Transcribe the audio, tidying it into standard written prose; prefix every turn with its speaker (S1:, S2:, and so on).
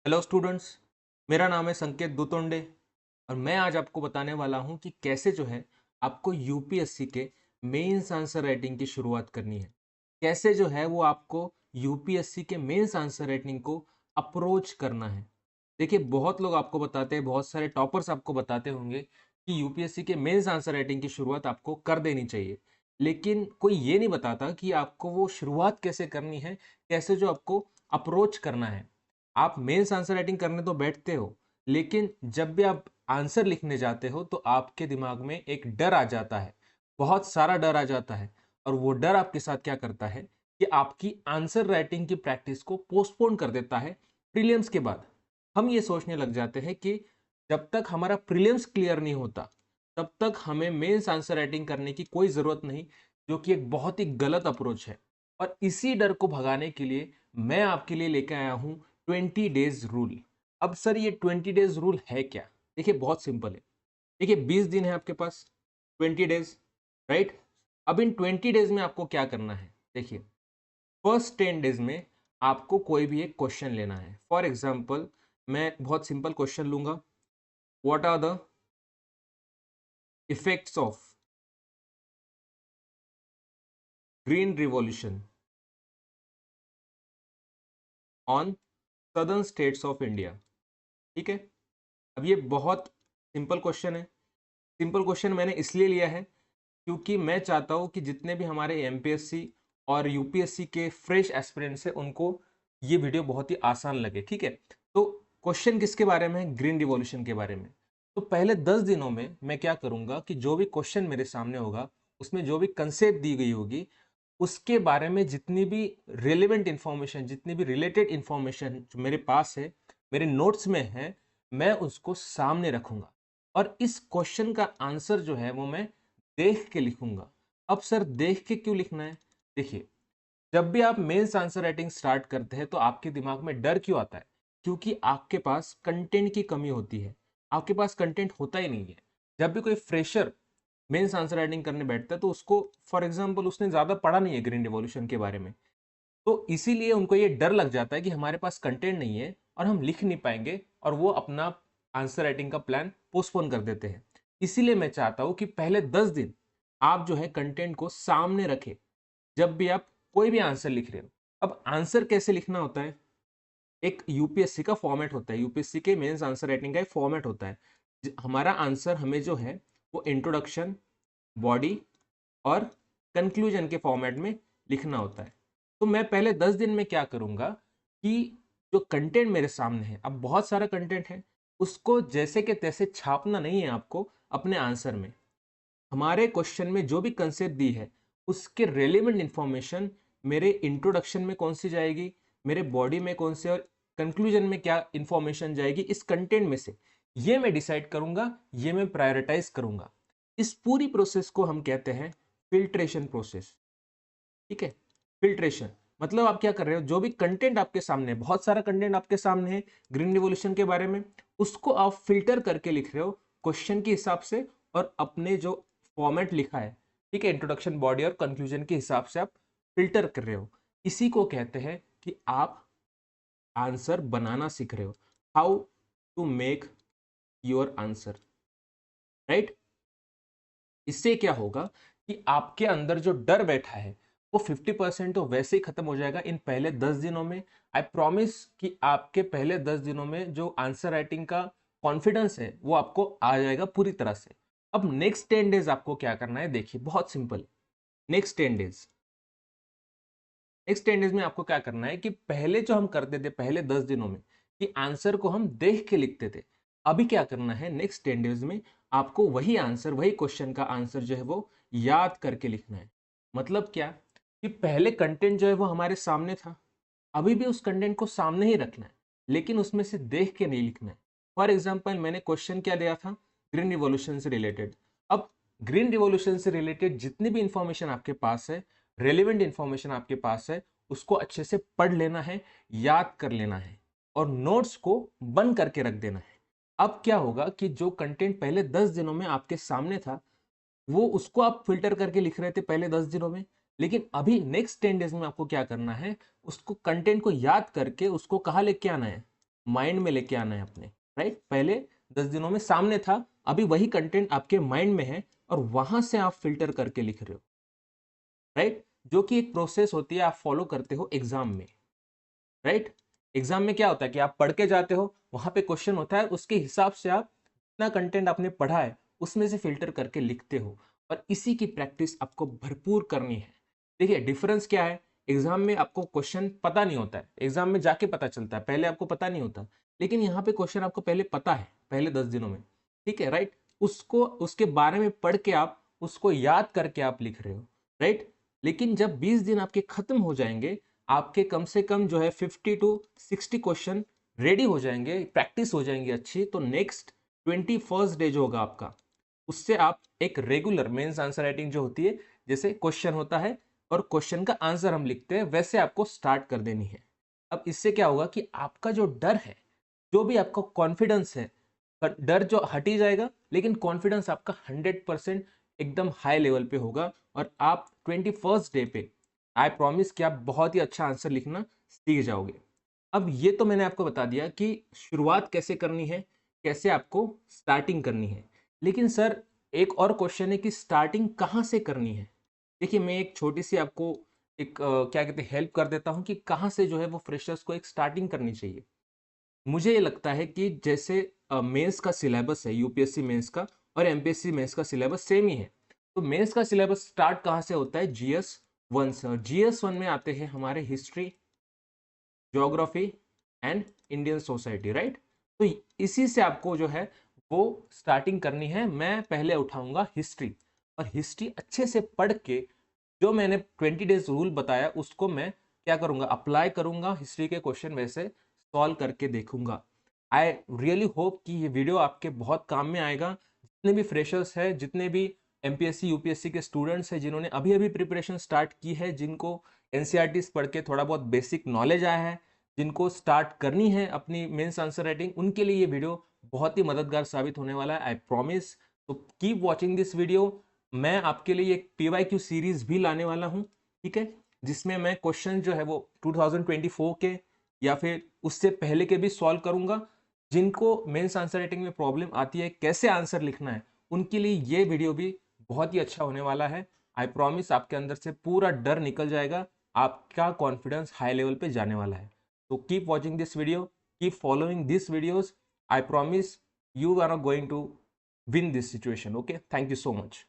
S1: Hello students. मेरा नाम है संकेत दुतोंडे और मैं आज आपको बताने वाला हूं कि कैसे जो है आपको यूपीएससी के मेंस आंसर राइटिंग की शुरुआत करनी है। कैसे जो है वो आपको यूपीएससी के मेंस आंसर राइटिंग को अप्रोच करना है। देखिए, बहुत लोग आपको बताते हैं, बहुत सारे टॉपर्स आपको बताते होंगे कि यूपीएससी के मेंस आंसर राइटिंग की शुरुआत आपको कर देनी चाहिए, लेकिन कोई ये नहीं बताता कि आपको वो शुरुआत कैसे करनी है, कैसे जो आपको अप्रोच करना है। आप मेंस आंसर राइटिंग करने तो बैठते हो, लेकिन जब भी आप आंसर लिखने जाते हो तो आपके दिमाग में एक डर आ जाता है, बहुत सारा डर आ जाता है। और वो डर आपके साथ क्या करता है कि आपकी आंसर राइटिंग की प्रैक्टिस को पोस्टपोन कर देता है प्रीलिम्स के बाद। हम ये सोचने लग जाते हैं कि जब तक हमारा प्रीलिम्स क्लियर नहीं होता तब तक हमें मेंस आंसर राइटिंग करने की कोई ज़रूरत नहीं, जो कि एक बहुत ही गलत अप्रोच है। और इसी डर को भगाने के लिए मैं आपके लिए लेकर आया हूँ 20 डेज रूल। अब सर, ये 20 डेज रूल है क्या? देखिए, बहुत सिंपल है। देखिए, 20 दिन है आपके पास, 20 डेज, राइट। अब इन 20 डेज में आपको क्या करना है? देखिए, फर्स्ट 10 डेज में आपको कोई भी एक क्वेश्चन लेना है। फॉर एग्जाम्पल, मैं बहुत सिंपल क्वेश्चन लूंगा। What are the effects of Green Revolution on southern states of India? ठीक है। अब ये बहुत सिंपल क्वेश्चन है। सिंपल क्वेश्चन मैंने इसलिए लिया है क्योंकि मैं चाहता हूं कि जितने भी हमारे एमपीएससी और यूपीएससी के फ्रेश एस्पिरेंट्स हैं उनको ये वीडियो बहुत ही आसान लगे। ठीक है। तो क्वेश्चन किसके बारे में है? ग्रीन रिवॉल्यूशन के बारे में। तो पहले 10 दिनों में मैं क्या करूंगा कि जो भी क्वेश्चन मेरे सामने होगा उसमें जो भी कंसेप्ट दी गई होगी उसके बारे में जितनी भी रिलेवेंट इंफॉर्मेशन, जितनी भी रिलेटेड इंफॉर्मेशन जो मेरे पास है, मेरे नोट्स में है, मैं उसको सामने रखूंगा। और इस क्वेश्चन का आंसर जो है वो मैं देख के लिखूंगा। अब सर, देख के क्यों लिखना है? देखिए, जब भी आप मेंस आंसर राइटिंग स्टार्ट करते हैं तो आपके दिमाग में डर क्यों आता है? क्योंकि आपके पास कंटेंट की कमी होती है। आपके पास कंटेंट होता ही नहीं है। जब भी कोई फ्रेशर मेंस आंसर राइटिंग करने बैठता है तो उसको, फॉर एग्जांपल, उसने ज्यादा पढ़ा नहीं है ग्रीन रिवॉल्यूशन के बारे में, तो इसीलिए उनको ये डर लग जाता है कि हमारे पास कंटेंट नहीं है और हम लिख नहीं पाएंगे, और वो अपना आंसर राइटिंग का प्लान पोस्टपोन कर देते हैं। इसीलिए मैं चाहता हूं कि पहले 10 दिन आप जो है कंटेंट को सामने रखें जब भी आप कोई भी आंसर लिख रहे हो। अब आंसर कैसे लिखना होता है? एक यूपीएससी का फॉर्मेट होता है, यूपीएससी के मेंस आंसर राइटिंग का एक फॉर्मेट होता है। हमारा आंसर हमें जो है वो इंट्रोडक्शन, बॉडी और कंक्लूजन के फॉर्मेट में लिखना होता है। तो मैं पहले 10 दिन में क्या करूंगा कि जो कंटेंट मेरे सामने है, अब बहुत सारा कंटेंट है, उसको जैसे के तैसे छापना नहीं है आपको अपने आंसर में। हमारे क्वेश्चन में जो भी कंसेप्ट दी है उसके रेलिवेंट इंफॉर्मेशन मेरे इंट्रोडक्शन में कौन सी जाएगी, मेरे बॉडी में कौन से, और कंक्लूजन में क्या इंफॉर्मेशन जाएगी, इस कंटेंट में से ये मैं डिसाइड करूंगा, ये मैं प्रायोरिटाइज करूंगा। इस पूरी प्रोसेस को हम कहते हैं फिल्ट्रेशन प्रोसेस। ठीक है। फिल्ट्रेशन मतलब आप क्या कर रहे हो, जो भी कंटेंट आपके सामने है, बहुत सारा कंटेंट आपके सामने है ग्रीन रिवॉल्यूशन के बारे में, उसको आप फिल्टर करके लिख रहे हो क्वेश्चन के हिसाब से, और अपने जो फॉर्मेट लिखा है, ठीक है, इंट्रोडक्शन, बॉडी और कंक्लूजन के हिसाब से आप फिल्टर कर रहे हो। इसी को कहते हैं कि आप आंसर बनाना सीख रहे हो। How to make your answer, right. इससे क्या होगा कि आपके अंदर जो डर बैठा है वो 50% तो वैसे ही खत्म हो जाएगा इन पहले 10 दिनों में। आई प्रॉमिस कि आपके पहले 10 दिनों में जो आंसर राइटिंग का कॉन्फिडेंस है वो आपको आ जाएगा पूरी तरह से। अब नेक्स्ट 10 डेज आपको क्या करना है? देखिए, बहुत सिंपल। नेक्स्ट 10 डेज में आपको क्या करना है कि पहले जो हम करते थे पहले 10 दिनों में कि आंसर को हम देख के लिखते थे, अभी क्या करना है नेक्स्ट 10 डेज में? आपको वही आंसर, वही क्वेश्चन का आंसर जो है वो याद करके लिखना है। मतलब क्या कि पहले कंटेंट जो है वो हमारे सामने था, अभी भी उस कंटेंट को सामने ही रखना है, लेकिन उसमें से देख के नहीं लिखना है। फॉर एग्जाम्पल, मैंने क्वेश्चन क्या दिया था? ग्रीन रिवॉल्यूशन से रिलेटेड। अब ग्रीन रिवॉल्यूशन से रिलेटेड जितनी भी इंफॉर्मेशन आपके पास है, रेलिवेंट इंफॉर्मेशन आपके पास है, उसको अच्छे से पढ़ लेना है, याद कर लेना है, और नोट्स को बंद करके रख देना है। अब क्या होगा कि जो कंटेंट पहले 10 दिनों में आपके सामने था, वो उसको आप फिल्टर करके लिख रहे थे पहले 10 दिनों में, लेकिन अभी नेक्स्ट 10 डेज में आपको क्या करना है? उसको, कंटेंट को याद करके उसको कहाँ लेके आना है? माइंड में लेके आना है अपने, राइट। पहले 10 दिनों में सामने था, अभी वही कंटेंट आपके माइंड में है और वहां से आप फिल्टर करके लिख रहे हो, राइट। जो कि एक प्रोसेस होती है, आप फॉलो करते हो एग्जाम में, राइट। एग्जाम में क्या होता है कि आप पढ़ के जाते हो, वहां पे क्वेश्चन होता है, उसके हिसाब से आप जितना कंटेंट आपने पढ़ा है उसमें से फिल्टर करके लिखते हो, और इसी की प्रैक्टिस आपको भरपूर करनी है। देखिए डिफरेंस क्या है, एग्जाम में आपको क्वेश्चन पता नहीं होता है, एग्जाम में जाके पता चलता है, पहले आपको पता नहीं होता, लेकिन यहाँ पे क्वेश्चन आपको पहले पता है, पहले 10 दिनों में, ठीक है, राइट। उसको उसके बारे में पढ़ के आप उसको याद करके आप लिख रहे हो, राइट। लेकिन जब 20 दिन आपके खत्म हो जाएंगे, आपके कम से कम जो है 50 टू 60 क्वेश्चन रेडी हो जाएंगे, प्रैक्टिस हो जाएंगी अच्छी, तो नेक्स्ट 21st डे जो होगा आपका, उससे आप एक रेगुलर मेंस आंसर राइटिंग जो होती है, जैसे क्वेश्चन होता है और क्वेश्चन का आंसर हम लिखते हैं, वैसे आपको स्टार्ट कर देनी है। अब इससे क्या होगा कि आपका जो डर है, जो भी आपका कॉन्फिडेंस है, डर जो हट ही जाएगा, लेकिन कॉन्फिडेंस आपका 100% एकदम हाई लेवल पे होगा, और आप 21st डे पे आई प्रॉमिस कि आप बहुत ही अच्छा आंसर लिखना सीख जाओगे। अब ये तो मैंने आपको बता दिया कि शुरुआत कैसे करनी है, कैसे आपको स्टार्टिंग करनी है, लेकिन सर एक और क्वेश्चन है कि स्टार्टिंग कहाँ से करनी है। देखिए मैं एक छोटी सी आपको एक क्या कहते हैं हेल्प कर देता हूँ कि कहाँ से जो है वो फ्रेशर्स को एक स्टार्टिंग करनी चाहिए। मुझे ये लगता है कि जैसे मेंस का सिलेबस है, यूपीएससी मेंस का और एमपीएससी मेंस का सिलेबस सेम ही है, तो मेंस का सिलेबस स्टार्ट कहाँ से होता है, जीएस 1 से, और जीएस 1 में आते हैं हमारे history, geography and Indian society, right. तो इसी से आपको जो है वो स्टार्टिंग करनी है। मैं पहले उठाऊंगा हिस्ट्री, और हिस्ट्री अच्छे से पढ़ के जो मैंने 20 डेज रूल बताया उसको मैं क्या करूंगा, अप्लाई करूंगा, हिस्ट्री के क्वेश्चन वैसे सॉल्व करके देखूंगा। आई रियली होप कि ये वीडियो आपके बहुत काम में आएगा। जितने भी फ्रेशर्स हैं, जितने भी एमपीएससी यूपीएससी के स्टूडेंट्स हैं, जिन्होंने अभी अभी प्रिपरेशन स्टार्ट की है, जिनको एनसीईआरटीज पढ़ के थोड़ा बहुत बेसिक नॉलेज आया है, जिनको स्टार्ट करनी है अपनी मेंस आंसर राइटिंग, उनके लिए ये वीडियो बहुत ही मददगार साबित होने वाला है, आई प्रॉमिस। तो कीप वॉचिंग दिस वीडियो। मैं आपके लिए एक पीवाईक्यू सीरीज भी लाने वाला हूं, ठीक है, जिसमें मैं क्वेश्चन जो है वो 2024 के या फिर उससे पहले के भी सॉल्व करूंगा। जिनको मेंस आंसर राइटिंग में प्रॉब्लम आती है, कैसे आंसर लिखना है, उनके लिए ये वीडियो भी बहुत ही अच्छा होने वाला है। आई प्रॉमिस आपके अंदर से पूरा डर निकल जाएगा, आपका कॉन्फिडेंस हाई लेवल पे जाने वाला है। So keep watching this video, keep following these videos. I promise you are not going to win this situation. Okay, thank you so much.